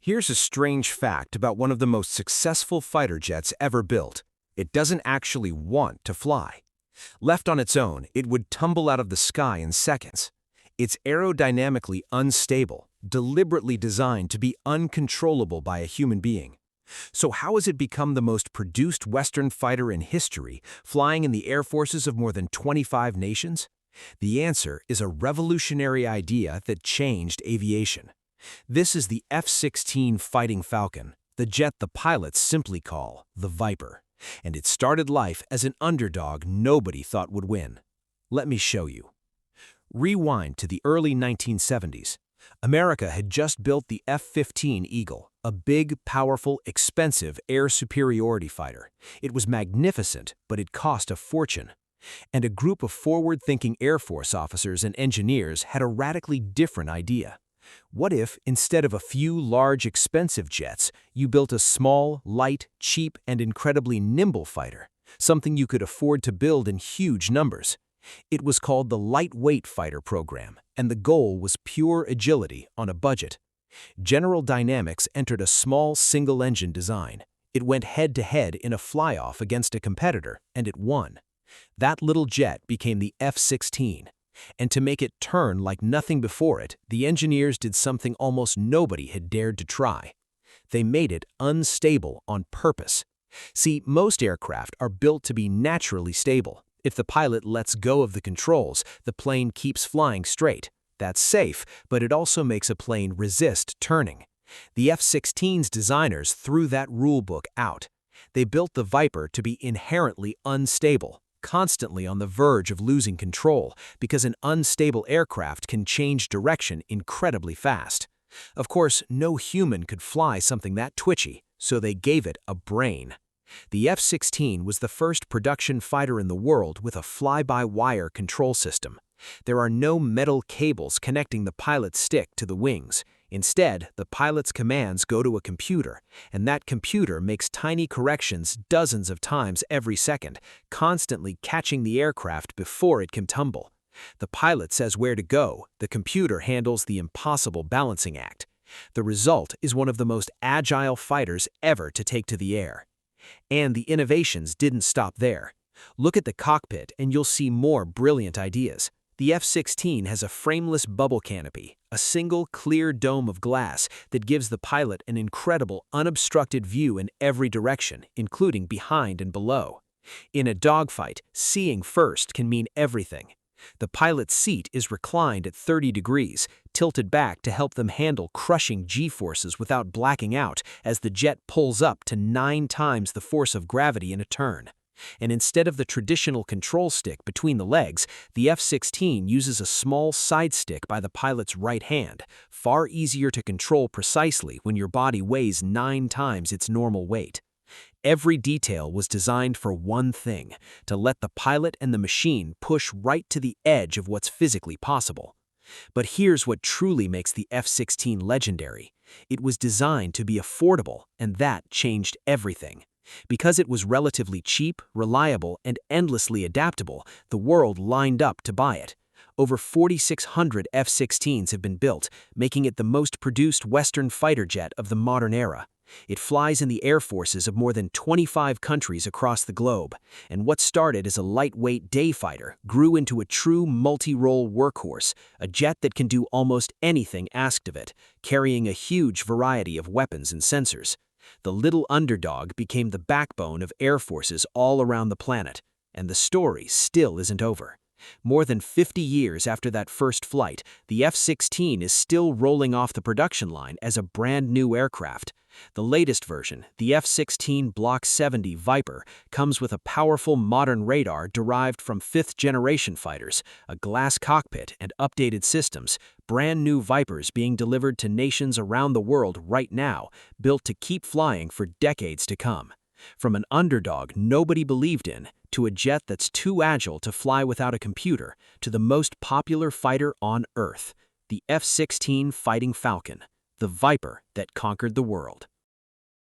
Here's a strange fact about one of the most successful fighter jets ever built. It doesn't actually want to fly. Left on its own, it would tumble out of the sky in seconds. It's aerodynamically unstable, deliberately designed to be uncontrollable by a human being. So how has it become the most produced Western fighter in history, flying in the air forces of more than 25 nations? The answer is a revolutionary idea that changed aviation. This is the F-16 Fighting Falcon, the jet the pilots simply call the Viper. And it started life as an underdog nobody thought would win. Let me show you. Rewind to the early 1970s. America had just built the F-15 Eagle, a big, powerful, expensive air superiority fighter. It was magnificent, but it cost a fortune. And a group of forward-thinking Air Force officers and engineers had a radically different idea. What if, instead of a few large, expensive jets, you built a small, light, cheap, and incredibly nimble fighter, something you could afford to build in huge numbers? It was called the Lightweight Fighter Program, and the goal was pure agility on a budget. General Dynamics entered a small single-engine design. It went head-to-head in a fly-off against a competitor, and it won. That little jet became the F-16. And to make it turn like nothing before it, the engineers did something almost nobody had dared to try. They made it unstable on purpose. See, most aircraft are built to be naturally stable. If the pilot lets go of the controls, the plane keeps flying straight. That's safe, but it also makes a plane resist turning. The F-16's designers threw that rulebook out. They built the Viper to be inherently unstable, constantly on the verge of losing control, because an unstable aircraft can change direction incredibly fast. Of course, no human could fly something that twitchy, so they gave it a brain. The F-16 was the first production fighter in the world with a fly-by-wire control system. There are no metal cables connecting the pilot's stick to the wings. Instead, the pilot's commands go to a computer, and that computer makes tiny corrections dozens of times every second, constantly catching the aircraft before it can tumble. The pilot says where to go, the computer handles the impossible balancing act. The result is one of the most agile fighters ever to take to the air. And the innovations didn't stop there. Look at the cockpit and you'll see more brilliant ideas. The F-16 has a frameless bubble canopy, a single clear dome of glass that gives the pilot an incredible unobstructed view in every direction, including behind and below. In a dogfight, seeing first can mean everything. The pilot's seat is reclined at 30 degrees, tilted back to help them handle crushing G-forces without blacking out as the jet pulls up to 9 times the force of gravity in a turn. And instead of the traditional control stick between the legs, the F-16 uses a small side stick by the pilot's right hand, far easier to control precisely when your body weighs 9 times its normal weight. Every detail was designed for one thing, to let the pilot and the machine push right to the edge of what's physically possible. But here's what truly makes the F-16 legendary. It was designed to be affordable, and that changed everything. Because it was relatively cheap, reliable, and endlessly adaptable, the world lined up to buy it. Over 4,600 F-16s have been built, making it the most produced Western fighter jet of the modern era. It flies in the air forces of more than 25 countries across the globe, and what started as a lightweight day fighter grew into a true multi-role workhorse, a jet that can do almost anything asked of it, carrying a huge variety of weapons and sensors. The little underdog became the backbone of air forces all around the planet, and the story still isn't over. More than 50 years after that first flight, the F-16 is still rolling off the production line as a brand new aircraft. The latest version, the F-16 Block 70 Viper, comes with a powerful modern radar derived from 5th-generation fighters, a glass cockpit, and updated systems, brand new Vipers being delivered to nations around the world right now, built to keep flying for decades to come. From an underdog nobody believed in, to a jet that's too agile to fly without a computer, to the most popular fighter on Earth, the F-16 Fighting Falcon, the Viper that conquered the world.